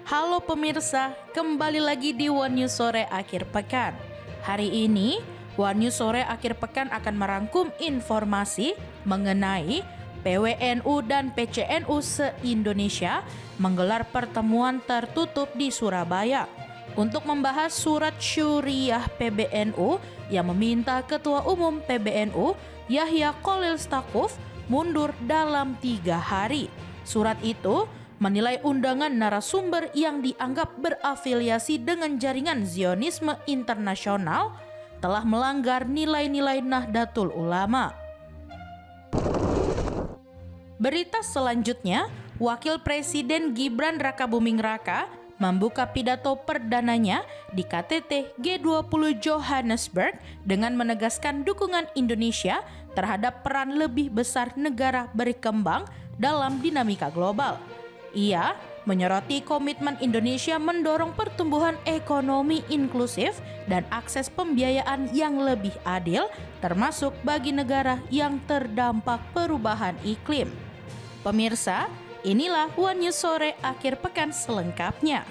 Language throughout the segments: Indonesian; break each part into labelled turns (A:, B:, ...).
A: Halo pemirsa, kembali lagi di One News Sore Akhir Pekan. Hari ini, One News Sore Akhir Pekan akan merangkum informasi mengenai PWNU dan PCNU se-Indonesia menggelar pertemuan tertutup di Surabaya untuk membahas surat syuriah PBNU yang meminta Ketua Umum PBNU Yahya Khalil Stakuf mundur dalam 3 hari. Surat itu menilai undangan narasumber yang dianggap berafiliasi dengan jaringan Zionisme internasional telah melanggar nilai-nilai Nahdlatul Ulama. Berita selanjutnya, Wakil Presiden Gibran Rakabuming Raka membuka pidato perdananya di KTT G20 Johannesburg dengan menegaskan dukungan Indonesia terhadap peran lebih besar negara berkembang dalam dinamika global. Ia menyoroti komitmen Indonesia mendorong pertumbuhan ekonomi inklusif dan akses pembiayaan yang lebih adil, termasuk bagi negara yang terdampak perubahan iklim. Pemirsa, inilah One News Sore Akhir Pekan selengkapnya.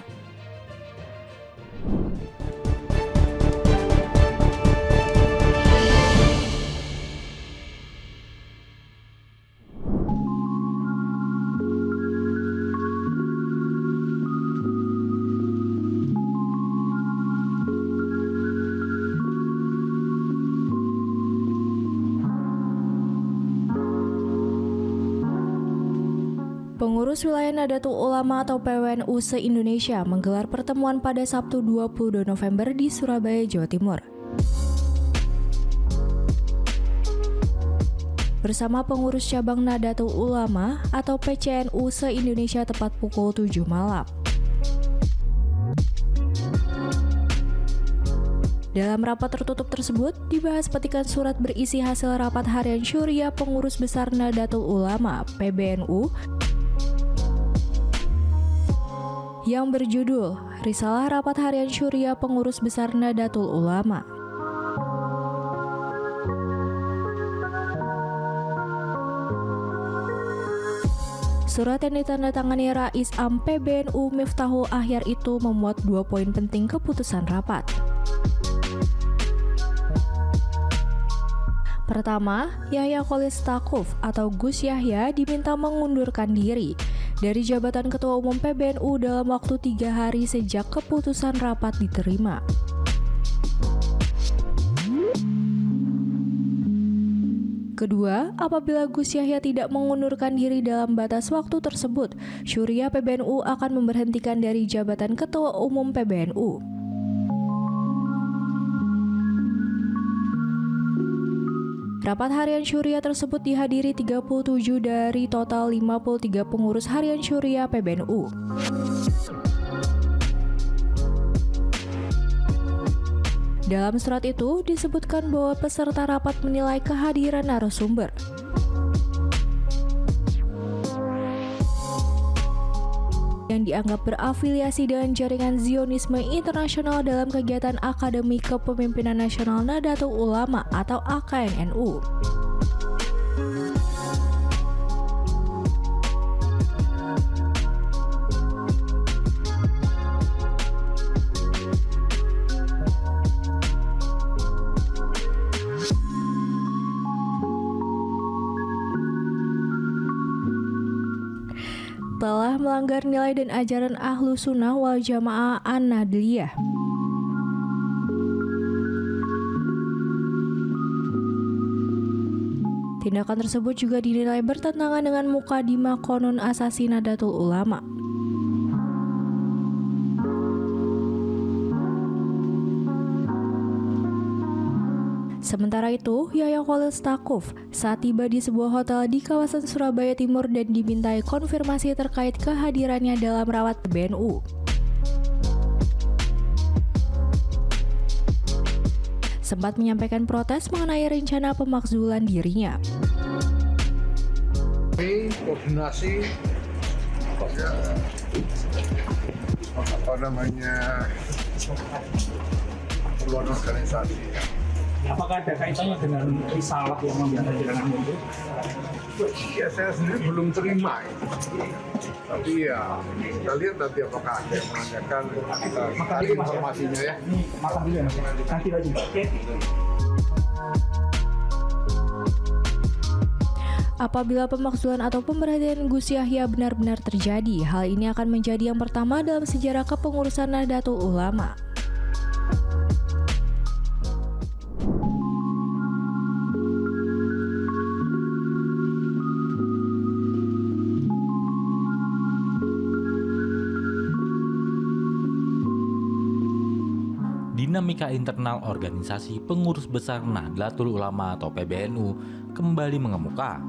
B: Pengurus Wilayah Nahdlatul Ulama atau PWNU se-Indonesia menggelar pertemuan pada Sabtu 22 November di Surabaya, Jawa Timur. Bersama pengurus cabang Nahdlatul Ulama atau PCNU se-Indonesia tepat pukul 7 malam. Dalam rapat tertutup tersebut, dibahas petikan surat berisi hasil rapat harian syuriah pengurus besar Nahdlatul Ulama (PBNU) yang berjudul Risalah Rapat Harian Syuriah Pengurus Besar Nahdlatul Ulama. Surat yang ditandatangani Rais Am PBNU Miftahul Ahyar itu memuat 2 poin penting keputusan rapat. Pertama, Yahya Khalil Stakuf atau Gus Yahya diminta mengundurkan diri dari jabatan Ketua Umum PBNU dalam waktu 3 hari sejak keputusan rapat diterima. Kedua, apabila Gus Yahya tidak mengundurkan diri dalam batas waktu tersebut, syuriah PBNU akan memberhentikan dari jabatan Ketua Umum PBNU. Rapat harian syuriah tersebut dihadiri 37 dari total 53 pengurus harian syuriah PBNU. Dalam surat itu disebutkan bahwa peserta rapat menilai kehadiran narasumber yang dianggap berafiliasi dengan jaringan Zionisme internasional dalam kegiatan Akademi Kepemimpinan Nasional Nahdlatul Ulama atau AKNNU. Telah melanggar nilai dan ajaran Ahlus Sunnah wal Jamaah An-Nahdliyah. Tindakan tersebut juga dinilai bertentangan dengan Mukadimah Qonun Asasi Nahdlatul Ulama. Sementara itu, Yahya Khalil Stakuf saat tiba di sebuah hotel di kawasan Surabaya Timur dan dimintai konfirmasi terkait kehadirannya dalam rapat PBNU. Sempat menyampaikan protes mengenai rencana pemakzulan dirinya.
C: Koordinasi keluar organisasi
D: Apakah ada kaitannya dengan risalah yang membiarkan jenengan mundur?
C: Ya saya sendiri belum terima ya. Tapi ya kita lihat nanti apakah ada yang menanyakan, kita cari informasinya ya.
D: Ini makan dulu ya Mas. Nanti lagi. Oke.
B: Apabila pemakzulan atau pemberhentian Gus Yahya benar-benar terjadi, hal ini akan menjadi yang pertama dalam sejarah kepengurusan Nahdlatul Ulama.
E: Dinamika internal organisasi pengurus besar Nahdlatul Ulama atau PBNU kembali mengemuka.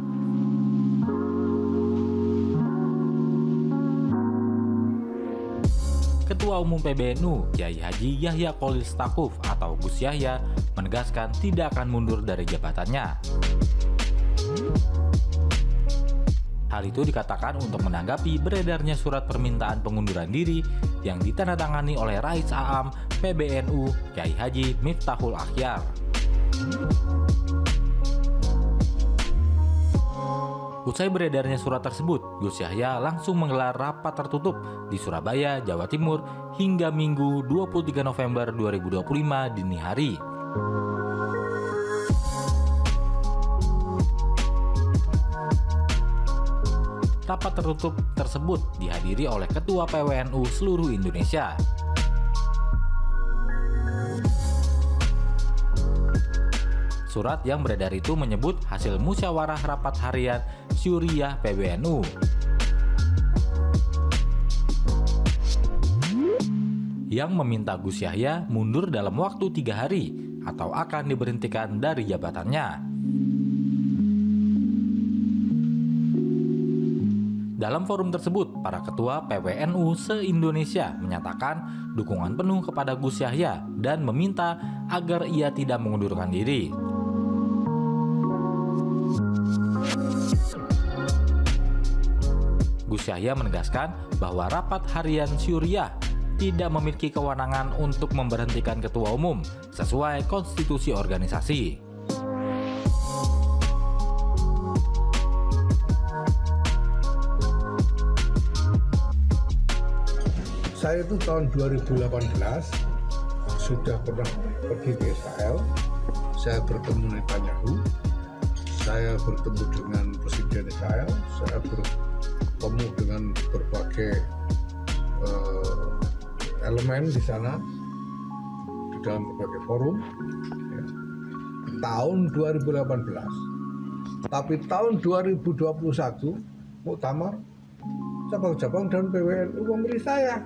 E: Ketua Umum PBNU, Kiai Haji Yahya Kholil Stakuf atau Gus Yahya menegaskan tidak akan mundur dari jabatannya. Hal itu dikatakan untuk menanggapi beredarnya surat permintaan pengunduran diri yang ditandatangani oleh Rais Aam PBNU Kiai Haji Miftahul Akhyar. Usai beredarnya surat tersebut, Gus Yahya langsung menggelar rapat tertutup di Surabaya, Jawa Timur hingga Minggu 23 November 2025 dini hari. Rapat tertutup tersebut dihadiri oleh Ketua PWNU seluruh Indonesia. Surat yang beredar itu menyebut hasil musyawarah rapat harian Syuriah PBNU. Yang meminta Gus Yahya mundur dalam waktu 3 hari atau akan diberhentikan dari jabatannya. Dalam forum tersebut, para ketua PWNU se-Indonesia menyatakan dukungan penuh kepada Gus Yahya dan meminta agar ia tidak mengundurkan diri. Gus Yahya menegaskan bahwa rapat harian Syuriah tidak memiliki kewenangan untuk memberhentikan ketua umum sesuai konstitusi organisasi.
C: Saya itu tahun 2018 sudah pernah pergi ke Israel. Saya bertemu Netanyahu, saya bertemu dengan Presiden Israel, saya bertemu dengan berbagai elemen di sana, di dalam berbagai forum. Ya. Tahun 2018, tapi tahun 2021 muktamar cabang-cabang dan PWNU memberi saya.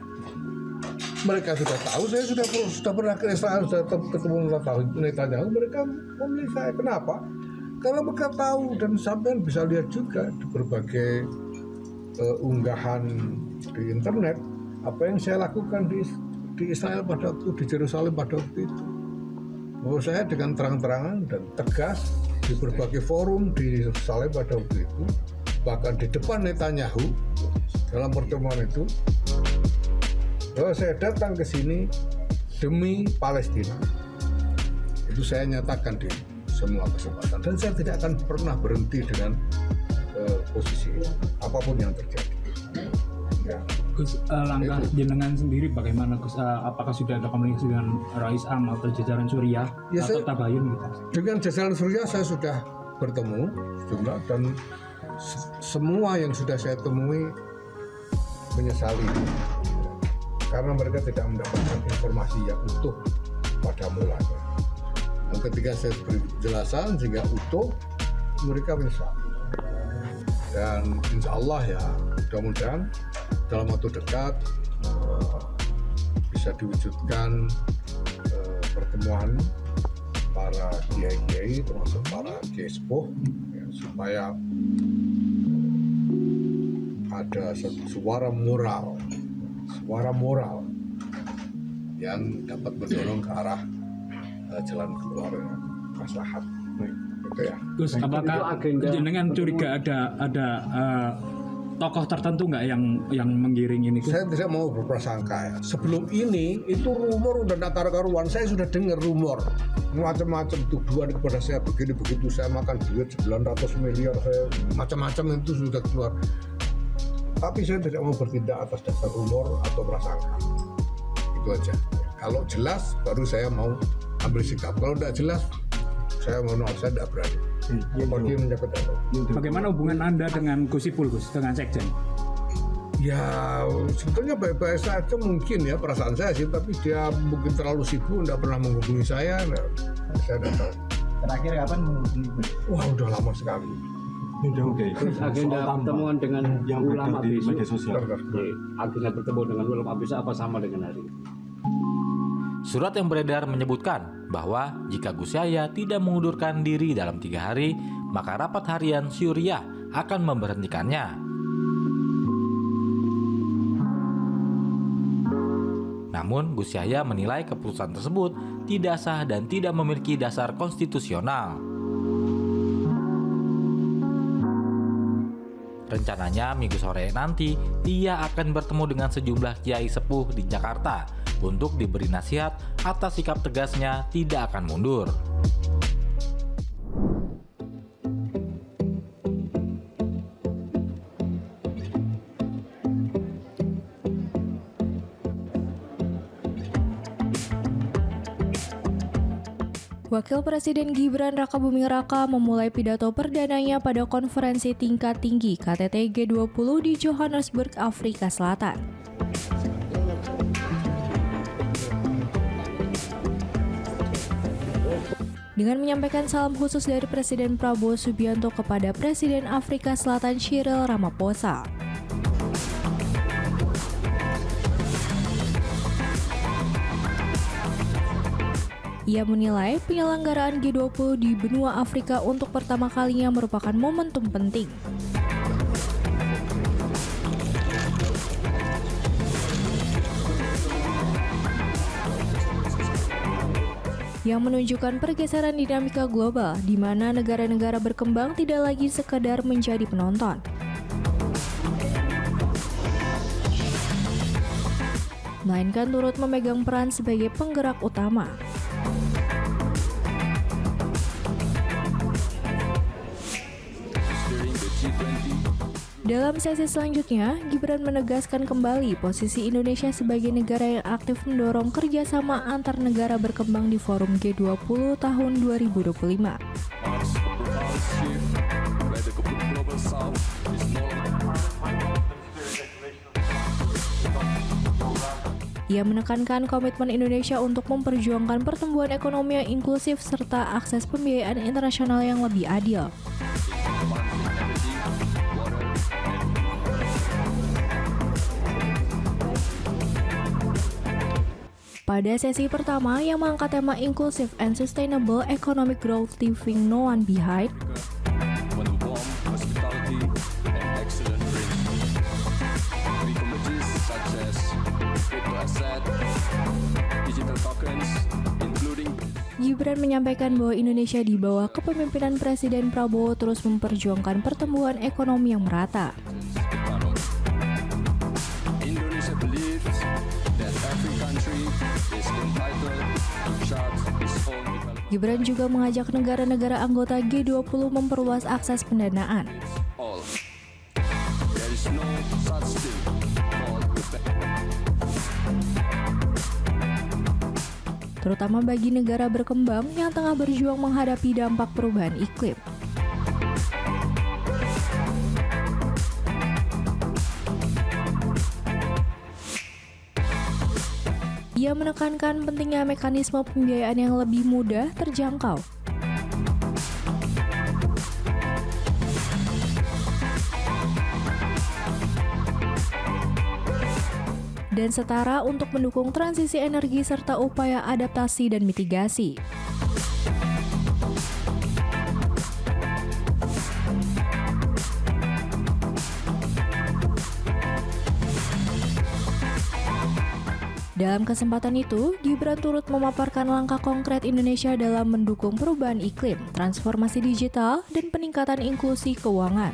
C: Mereka sudah tahu, saya sudah pernah ke Israel, sudah ketemu Netanyahu, mereka memilih saya. Kenapa? Karena mereka tahu, dan sampean bisa lihat juga di berbagai unggahan di internet apa yang saya lakukan di Israel pada waktu, di Yerusalem pada waktu itu. Bahwa saya dengan terang-terangan dan tegas di berbagai forum di Yerusalem pada waktu itu, bahkan di depan Netanyahu dalam pertemuan itu, bahwa saya datang ke sini demi Palestina. Itu saya nyatakan di semua kesempatan, dan saya tidak akan pernah berhenti dengan posisi apapun yang terjadi. Ya.
D: Gus, langkah jenengan sendiri bagaimana Gus? Apakah sudah ada komunikasi dengan Rais Am atau jajaran Suriah
C: ya,
D: atau tabayun gitu?
C: Dengan jajaran Suriah saya sudah bertemu sejumlah, dan semua yang sudah saya temui menyesali karena mereka tidak mendapatkan informasi yang utuh pada mulanya. Dan ketika saya beri penjelasan sehingga utuh, mereka menyesal. Dan insya Allah ya, mudah-mudahan dalam waktu dekat bisa diwujudkan pertemuan para kiai-kiai termasuk para kiai sepuh ya, supaya ada satu suara moral yang dapat mendorong ke arah jalan keluar maslahat.
D: Gus, apakah jenengan curiga ada tokoh tertentu nggak yang menggiring ini?
C: Saya tidak mau berprasangka ya. Sebelum ini itu rumor udah tak karuan. Saya sudah dengar rumor macam-macam tuduhan kepada saya begini begitu, saya makan duit 900 miliar, saya macam-macam itu sudah keluar. Tapi saya tidak mau bertindak atas dasar rumor atau prasangka. Itu aja. Kalau jelas baru saya mau ambil sikap. Kalau tidak jelas saya mohon maaf, saya tidak berani. Pergi menyangkut apa.
D: Bagaimana hubungan Anda dengan Gus Ipul, Gus, dengan Sekjen?
C: Ya sebetulnya baik-baik saja mungkin ya perasaan saya sih, tapi dia mungkin terlalu sibuk, tidak pernah menghubungi saya. Saya tidak tahu.
F: Terakhir kapan menghubungi Gus?
C: Wah udah lama sekali.
F: Terus agenda pertemuan dengan
G: yang
F: ulama
G: di
F: besok,
G: media sosial.
F: agenda bertemu dengan ulama besok apa sama dengan hari ini?
E: Surat yang beredar menyebutkan bahwa jika Gus Yahya tidak mengundurkan diri dalam 3 hari, maka rapat harian Syuriah akan memberhentikannya. Namun Gus Yahya menilai keputusan tersebut tidak sah dan tidak memiliki dasar konstitusional. Rencananya minggu sore nanti ia akan bertemu dengan sejumlah kiai sepuh di Jakarta untuk diberi nasihat atas sikap tegasnya tidak akan mundur.
B: Wakil Presiden Gibran Rakabuming Raka memulai pidato perdananya pada konferensi tingkat tinggi KTT G20 di Johannesburg, Afrika Selatan. Dengan menyampaikan salam khusus dari Presiden Prabowo Subianto kepada Presiden Afrika Selatan Cyril Ramaphosa. Ia menilai penyelenggaraan G20 di benua Afrika untuk pertama kalinya merupakan momentum penting. Yang menunjukkan pergeseran dinamika global di mana negara-negara berkembang tidak lagi sekedar menjadi penonton. Melainkan turut memegang peran sebagai penggerak utama. Dalam sesi selanjutnya, Gibran menegaskan kembali posisi Indonesia sebagai negara yang aktif mendorong kerjasama antar negara berkembang di forum G20 tahun 2025. Ia menekankan komitmen Indonesia untuk memperjuangkan pertumbuhan ekonomi yang inklusif serta akses pembiayaan internasional yang lebih adil. Pada sesi pertama yang mengangkat tema Inclusive and Sustainable Economic Growth Leaving No One Behind, Gibran menyampaikan bahwa Indonesia di bawah kepemimpinan Presiden Prabowo terus memperjuangkan pertumbuhan ekonomi yang merata. Gibran juga mengajak negara-negara anggota G20 memperluas akses pendanaan. Terutama bagi negara berkembang yang tengah berjuang menghadapi dampak perubahan iklim. Ia menekankan pentingnya mekanisme pembiayaan yang lebih mudah terjangkau. Dan setara untuk mendukung transisi energi serta upaya adaptasi dan mitigasi. Dalam kesempatan itu, Gibran turut memaparkan langkah konkret Indonesia dalam mendukung perubahan iklim, transformasi digital, dan peningkatan inklusi keuangan.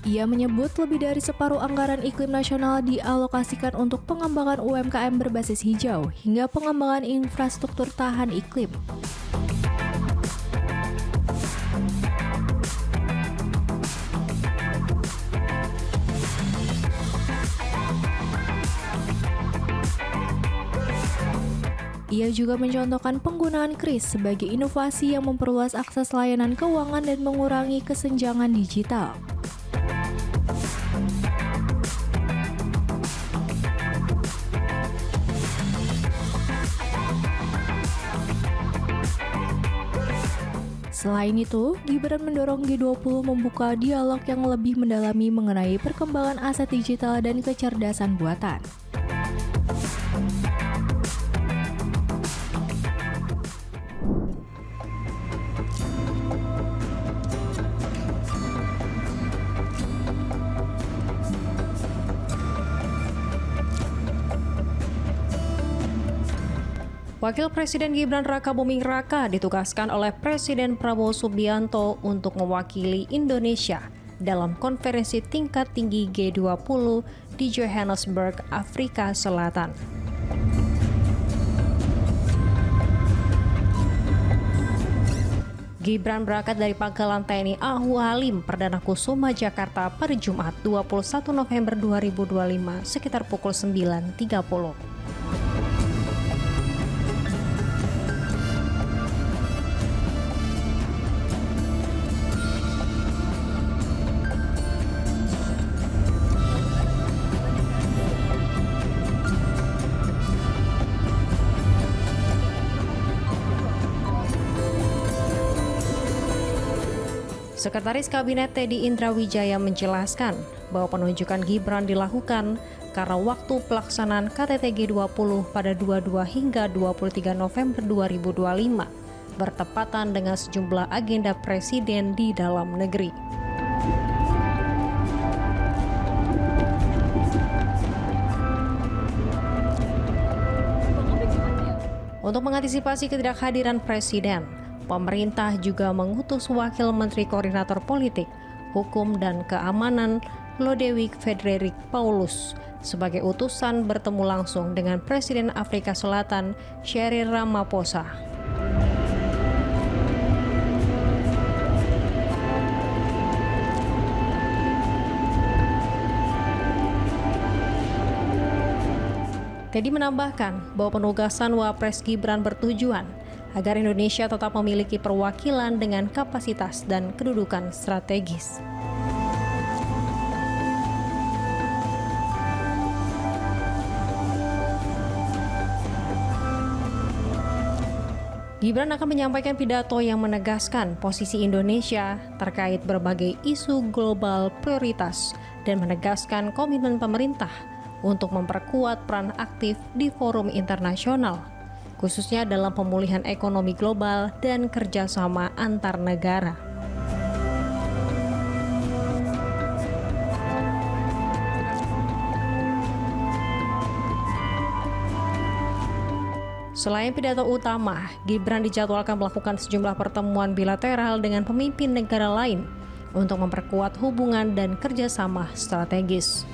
B: Ia menyebut lebih dari separuh anggaran iklim nasional dialokasikan untuk pengembangan UMKM berbasis hijau hingga pengembangan infrastruktur tahan iklim. Ia juga mencontohkan penggunaan KRIS sebagai inovasi yang memperluas akses layanan keuangan dan mengurangi kesenjangan digital. Selain itu, Gibran mendorong G20 membuka dialog yang lebih mendalami mengenai perkembangan aset digital dan kecerdasan buatan.
G: Wakil Presiden Gibran Raka Buming Raka ditugaskan oleh Presiden Prabowo Subianto untuk mewakili Indonesia dalam konferensi tingkat tinggi G20 di Johannesburg, Afrika Selatan. Gibran berangkat dari Pangkalan TNI AHU Halim Perdana Kusuma, Jakarta pada Jumat 21 November 2025 sekitar pukul 9.30. Sekretaris Kabinet Teddy Indra Wijaya menjelaskan bahwa penunjukan Gibran dilakukan karena waktu pelaksanaan KTT G20 pada 22 hingga 23 November 2025 bertepatan dengan sejumlah agenda presiden di dalam negeri. Untuk mengantisipasi ketidakhadiran presiden, pemerintah juga mengutus Wakil Menteri Koordinator Politik, Hukum dan Keamanan Lodewijk Frederik Paulus sebagai utusan bertemu langsung dengan Presiden Afrika Selatan Cyril Ramaphosa. Teddy menambahkan bahwa penugasan Wapres Gibran bertujuan agar Indonesia tetap memiliki perwakilan dengan kapasitas dan kedudukan strategis. Gibran akan menyampaikan pidato yang menegaskan posisi Indonesia terkait berbagai isu global prioritas dan menegaskan komitmen pemerintah untuk memperkuat peran aktif di forum internasional, khususnya dalam pemulihan ekonomi global dan kerjasama antar negara. Selain pidato utama, Gibran dijadwalkan melakukan sejumlah pertemuan bilateral dengan pemimpin negara lain untuk memperkuat hubungan dan kerjasama strategis.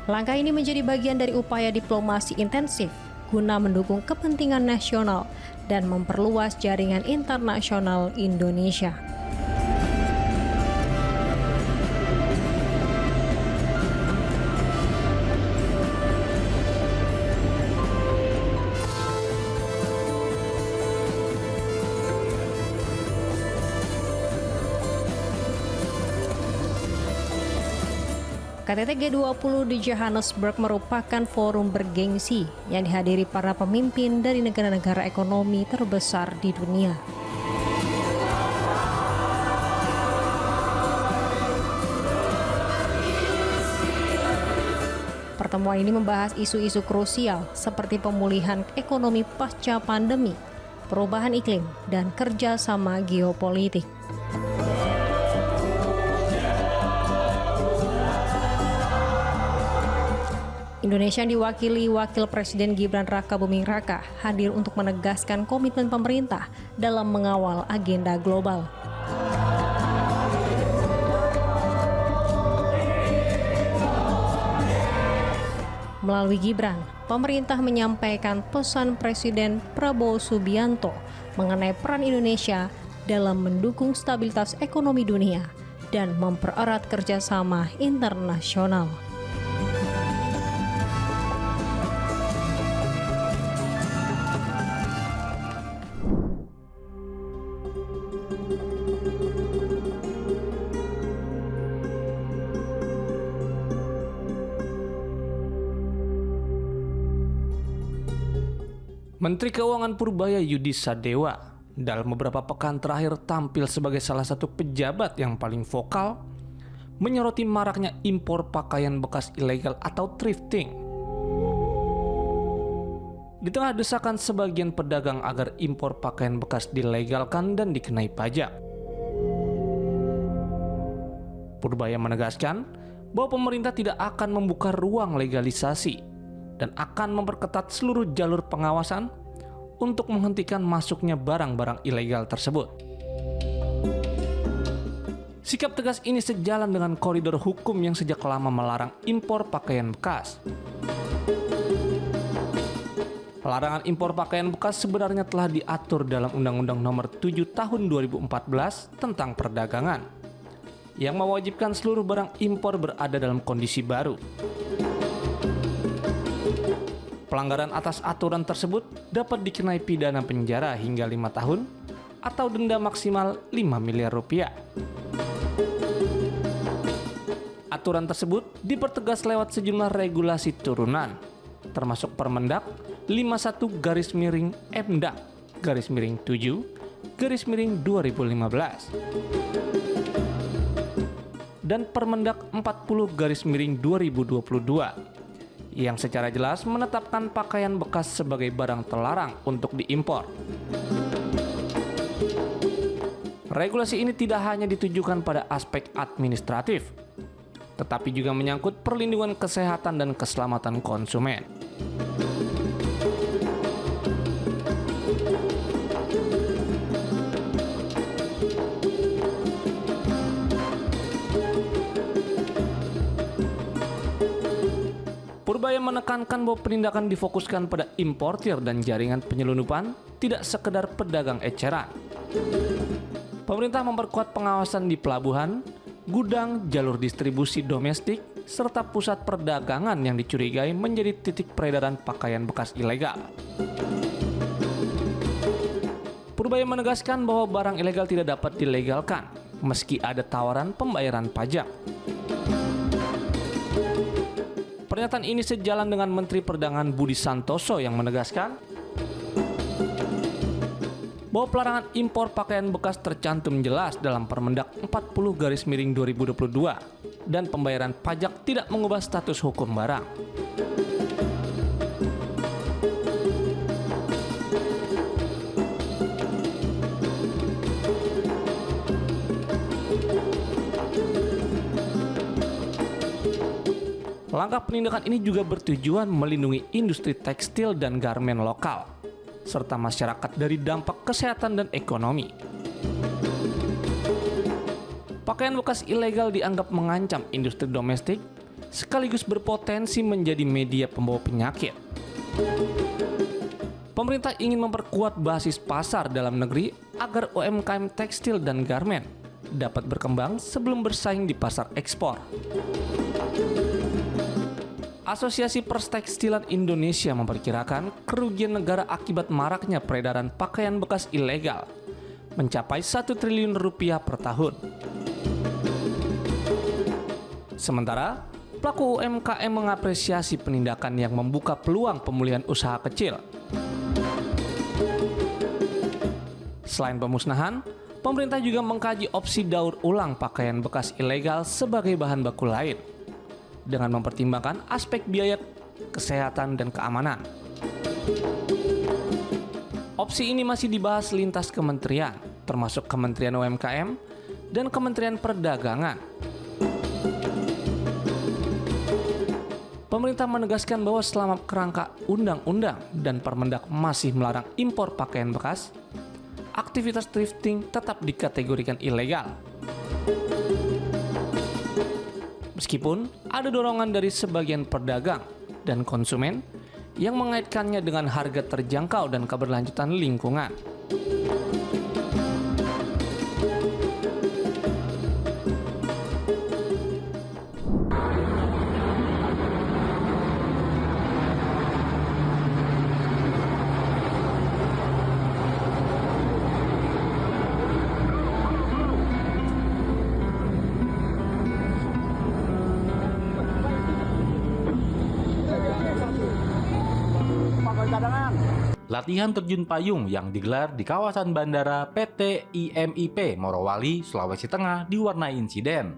G: Langkah ini menjadi bagian dari upaya diplomasi intensif guna mendukung kepentingan nasional dan memperluas jaringan internasional Indonesia. KTT G20 di Johannesburg merupakan forum bergengsi yang dihadiri para pemimpin dari negara-negara ekonomi terbesar di dunia. Pertemuan ini membahas isu-isu krusial seperti pemulihan ekonomi pasca pandemi, perubahan iklim, dan kerjasama geopolitik. Indonesia yang diwakili Wakil Presiden Gibran Raka Buming Raka hadir untuk menegaskan komitmen pemerintah dalam mengawal agenda global. Melalui Gibran, pemerintah menyampaikan pesan Presiden Prabowo Subianto mengenai peran Indonesia dalam mendukung stabilitas ekonomi dunia dan mempererat kerjasama internasional.
H: Menteri Keuangan Purbaya Yudi Sadewa dalam beberapa pekan terakhir tampil sebagai salah satu pejabat yang paling vokal menyoroti maraknya impor pakaian bekas ilegal atau thrifting. Di tengah desakan sebagian pedagang agar impor pakaian bekas dilegalkan dan dikenai pajak, Purbaya menegaskan bahwa pemerintah tidak akan membuka ruang legalisasi dan akan memperketat seluruh jalur pengawasan untuk menghentikan masuknya barang-barang ilegal tersebut. Sikap tegas ini sejalan dengan koridor hukum yang sejak lama melarang impor pakaian bekas. Larangan impor pakaian bekas sebenarnya telah diatur dalam Undang-Undang Nomor 7 Tahun 2014 tentang perdagangan, yang mewajibkan seluruh barang impor berada dalam kondisi baru. Pelanggaran atas aturan tersebut dapat dikenai pidana penjara hingga 5 tahun atau denda maksimal 5 miliar rupiah. Aturan tersebut dipertegas lewat sejumlah regulasi turunan, termasuk Permendak 51-MDAK-7-2015 dan Permendak 40-2022 yang secara jelas menetapkan pakaian bekas sebagai barang terlarang untuk diimpor. Regulasi ini tidak hanya ditujukan pada aspek administratif, tetapi juga menyangkut perlindungan kesehatan dan keselamatan konsumen. Purbaya menekankan bahwa penindakan difokuskan pada importir dan jaringan penyelundupan, tidak sekedar pedagang eceran. Pemerintah memperkuat pengawasan di pelabuhan, gudang, jalur distribusi domestik, serta pusat perdagangan yang dicurigai menjadi titik peredaran pakaian bekas ilegal. Purbaya menegaskan bahwa barang ilegal tidak dapat dilegalkan, meski ada tawaran pembayaran pajak. Pernyataan ini sejalan dengan Menteri Perdagangan Budi Santoso yang menegaskan bahwa pelarangan impor pakaian bekas tercantum jelas dalam Permendak 40-2022 dan pembayaran pajak tidak mengubah status hukum barang. Langkah penindakan ini juga bertujuan melindungi industri tekstil dan garmen lokal, serta masyarakat dari dampak kesehatan dan ekonomi. Pakaian bekas ilegal dianggap mengancam industri domestik, sekaligus berpotensi menjadi media pembawa penyakit. Pemerintah ingin memperkuat basis pasar dalam negeri agar UMKM tekstil dan garmen dapat berkembang sebelum bersaing di pasar ekspor. Asosiasi Perstekstilan Indonesia memperkirakan kerugian negara akibat maraknya peredaran pakaian bekas ilegal mencapai 1 triliun rupiah per tahun. Sementara, pelaku UMKM mengapresiasi penindakan yang membuka peluang pemulihan usaha kecil. Selain pemusnahan, pemerintah juga mengkaji opsi daur ulang pakaian bekas ilegal sebagai bahan baku lain, dengan mempertimbangkan aspek biaya, kesehatan, dan keamanan. Opsi ini masih dibahas lintas kementerian, termasuk Kementerian UMKM dan Kementerian Perdagangan. Pemerintah menegaskan bahwa selama kerangka undang-undang dan Permendak masih melarang impor pakaian bekas, aktivitas thrifting tetap dikategorikan ilegal. Meskipun ada dorongan dari sebagian pedagang dan konsumen yang mengaitkannya dengan harga terjangkau dan keberlanjutan lingkungan.
E: Latihan terjun payung yang digelar di kawasan bandara PT IMIP Morowali, Sulawesi Tengah diwarnai insiden.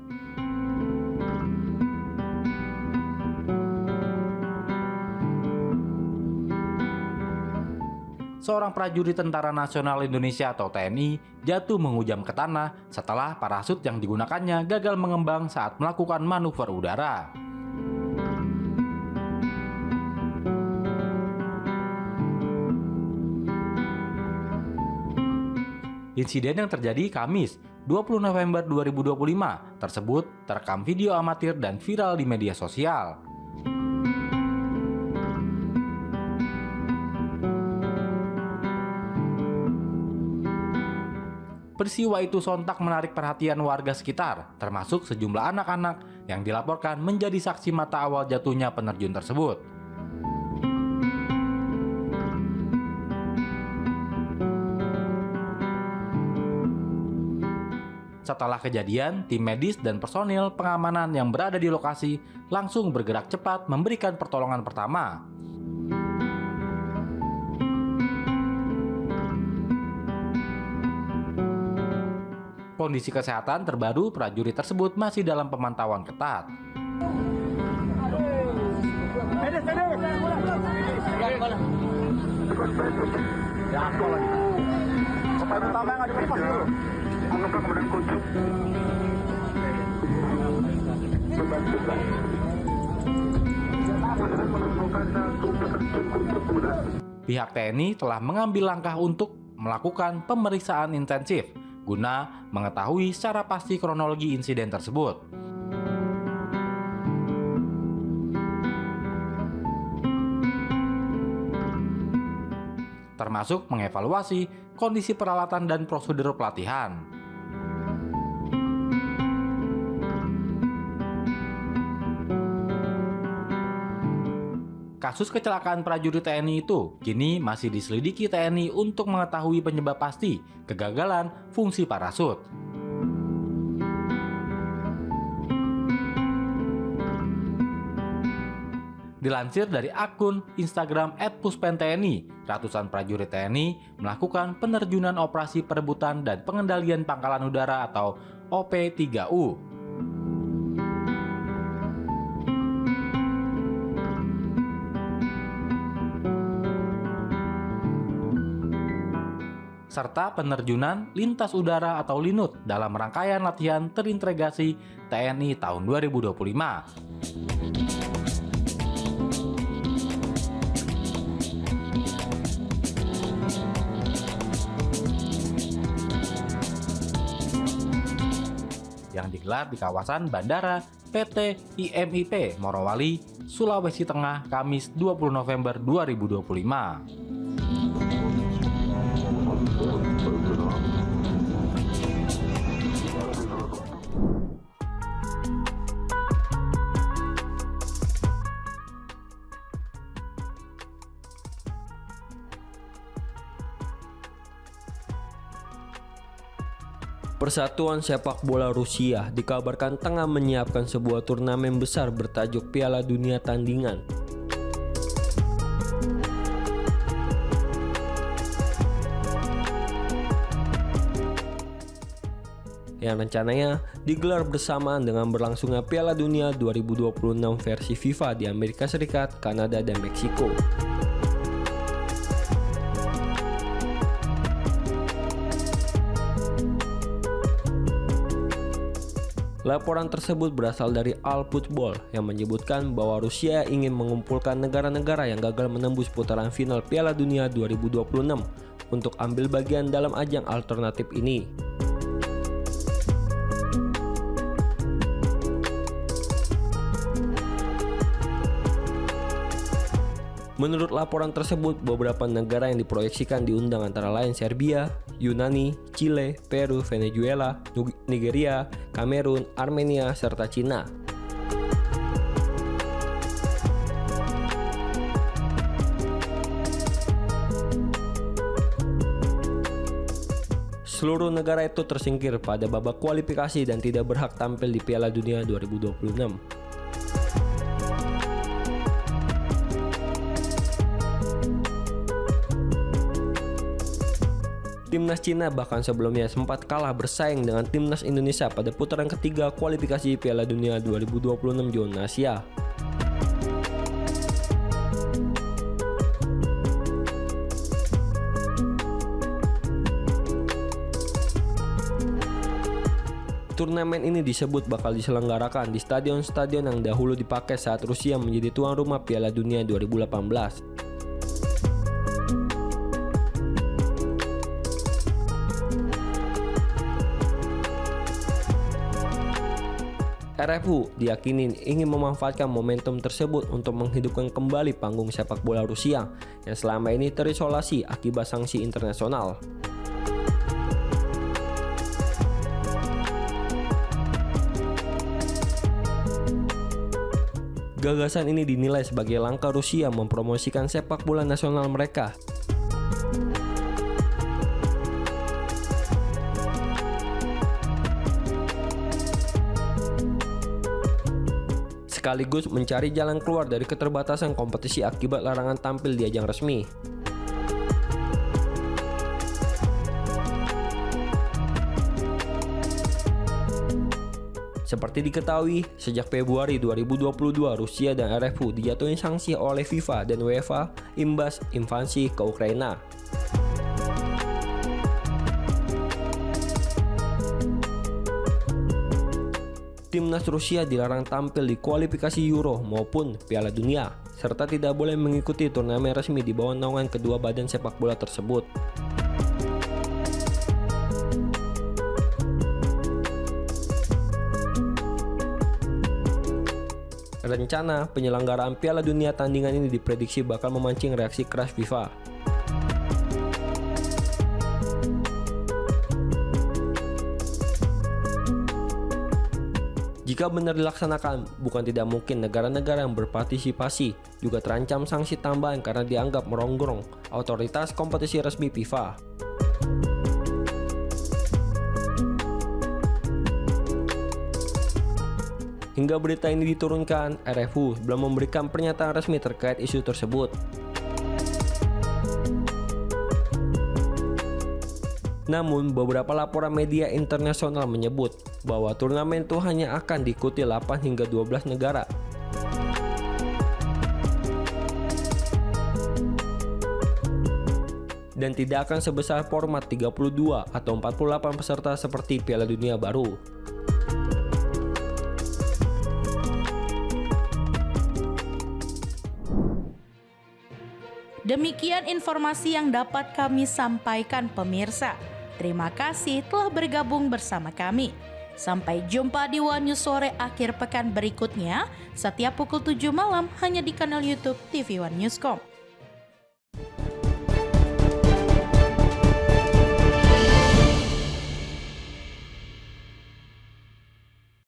E: Seorang prajurit Tentara Nasional Indonesia atau TNI jatuh menghujam ke tanah setelah parasut yang digunakannya gagal mengembang saat melakukan manuver udara. Insiden yang terjadi Kamis, 20 November 2025 tersebut terekam video amatir dan viral di media sosial. Peristiwa itu sontak menarik perhatian warga sekitar, termasuk sejumlah anak-anak yang dilaporkan menjadi saksi mata awal jatuhnya penerjun tersebut. Setelah kejadian, tim medis dan personil pengamanan yang berada di lokasi langsung bergerak cepat memberikan pertolongan pertama. Kondisi kesehatan terbaru prajurit tersebut masih dalam pemantauan ketat. Pihak TNI telah mengambil langkah untuk melakukan pemeriksaan intensif guna mengetahui secara pasti kronologi insiden tersebut. Termasuk mengevaluasi kondisi peralatan dan prosedur pelatihan. Kasus kecelakaan prajurit TNI itu kini masih diselidiki TNI untuk mengetahui penyebab pasti kegagalan fungsi parasut. Dilansir dari akun Instagram @puspentni, ratusan prajurit TNI melakukan penerjunan operasi perebutan dan pengendalian pangkalan udara atau OP3U. Serta penerjunan lintas udara atau LINUT dalam rangkaian latihan terintegrasi TNI tahun 2025. Yang digelar di kawasan Bandara PT IMIP Morowali, Sulawesi Tengah, Kamis 20 November 2025.
I: Persatuan Sepak Bola Rusia dikabarkan tengah menyiapkan sebuah turnamen besar bertajuk Piala Dunia Tandingan. Yang rencananya digelar bersamaan dengan berlangsungnya Piala Dunia 2026 versi FIFA di Amerika Serikat, Kanada, dan Meksiko. Laporan tersebut berasal dari All Football yang menyebutkan bahwa Rusia ingin mengumpulkan negara-negara yang gagal menembus putaran final Piala Dunia 2026 untuk ambil bagian dalam ajang alternatif ini. Menurut laporan tersebut, beberapa negara yang diproyeksikan diundang antara lain Serbia, Yunani, Chile, Peru, Venezuela, Nigeria, Kamerun, Armenia, serta Cina. Seluruh negara itu tersingkir pada babak kualifikasi dan tidak berhak tampil di Piala Dunia 2026. Timnas Cina bahkan sebelumnya sempat kalah bersaing dengan Timnas Indonesia pada putaran ketiga kualifikasi Piala Dunia 2026 zona Asia. Turnamen ini disebut bakal diselenggarakan di stadion-stadion yang dahulu dipakai saat Rusia menjadi tuan rumah Piala Dunia 2018. RFU diyakini ingin memanfaatkan momentum tersebut untuk menghidupkan kembali panggung sepak bola Rusia yang selama ini terisolasi akibat sanksi internasional. Gagasan ini dinilai sebagai langkah Rusia mempromosikan sepak bola nasional mereka. Sekaligus mencari jalan keluar dari keterbatasan kompetisi akibat larangan tampil di ajang resmi. Seperti diketahui, sejak Februari 2022 Rusia dan RFU dijatuhi sanksi oleh FIFA dan UEFA imbas invasi ke Ukraina. Timnas Rusia dilarang tampil di kualifikasi Euro maupun Piala Dunia, serta tidak boleh mengikuti turnamen resmi di bawah naungan kedua badan sepak bola tersebut. Rencana penyelenggaraan Piala Dunia tandingan ini diprediksi bakal memancing reaksi keras FIFA. Jika benar dilaksanakan, bukan tidak mungkin negara-negara yang berpartisipasi juga terancam sanksi tambahan karena dianggap merongrong otoritas kompetisi resmi FIFA. Hingga berita ini diturunkan, RFU belum memberikan pernyataan resmi terkait isu tersebut. Namun, beberapa laporan media internasional menyebut bahwa turnamen itu hanya akan diikuti 8 hingga 12 negara. Dan tidak akan sebesar format 32 atau 48 peserta seperti Piala Dunia baru.
A: Demikian informasi yang dapat kami sampaikan pemirsa. Terima kasih telah bergabung bersama kami. Sampai jumpa di One News Sore akhir pekan berikutnya setiap pukul 7 malam hanya di kanal YouTube TV One Newscom.